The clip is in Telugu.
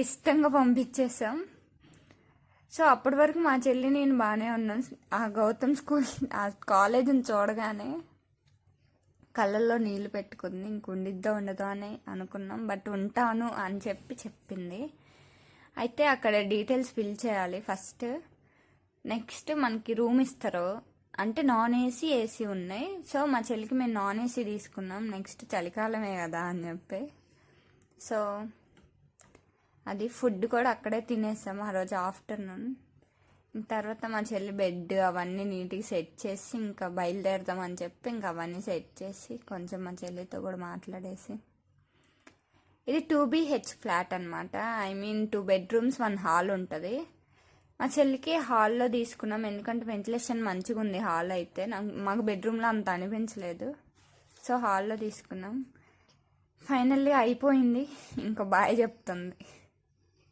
ఇష్టంగా పంపించేసాం. సో అప్పటి వరకు మా చెల్లి నేను బాగానే ఉన్నాను. ఆ గౌతమ్ స్కూల్ ఆ కాలేజీని చూడగానే కళ్ళల్లో నీళ్ళు పెట్టుకుంది. ఇంక ఉండిద్దో ఉండదో అని అనుకున్నాం, బట్ ఉంటాను అని చెప్పింది. అయితే అక్కడ డీటెయిల్స్ ఫిల్ చేయాలి ఫస్ట్. నెక్స్ట్ మనకి రూమ్ ఇస్తారు, అంటే నాన్ ఏసీ ఏసీ ఉన్నాయి. సో మా చెల్లికి మేము నాన్ ఏసీ తీసుకున్నాం, నెక్స్ట్ చలికాలమే కదా అని చెప్పి. సో అది ఫుడ్ కూడా అక్కడే తినేసాం ఆ రోజు ఆఫ్టర్నూన్. తర్వాత మా చెల్లి బెడ్ అవన్నీ నీట్గా సెట్ చేసి ఇంకా బయలుదేరదామని చెప్పి ఇంకా అవన్నీ సెట్ చేసి కొంచెం మా చెల్లితో కూడా మాట్లాడేసి, ఇది 2BH ఫ్లాట్ అనమాట. ఐ మీన్ 2 bedrooms 1 హాల్ ఉంటుంది. మా చెల్లికి హాల్లో తీసుకున్నాం, ఎందుకంటే వెంటిలేషన్ మంచిగా ఉంది హాల్ అయితే. మాకు బెడ్రూమ్లో అంత అనిపించలేదు, సో హాల్లో తీసుకున్నాం. ఫైనల్లీ అయిపోయింది, ఇంకా బాయ్ చెప్తుంది.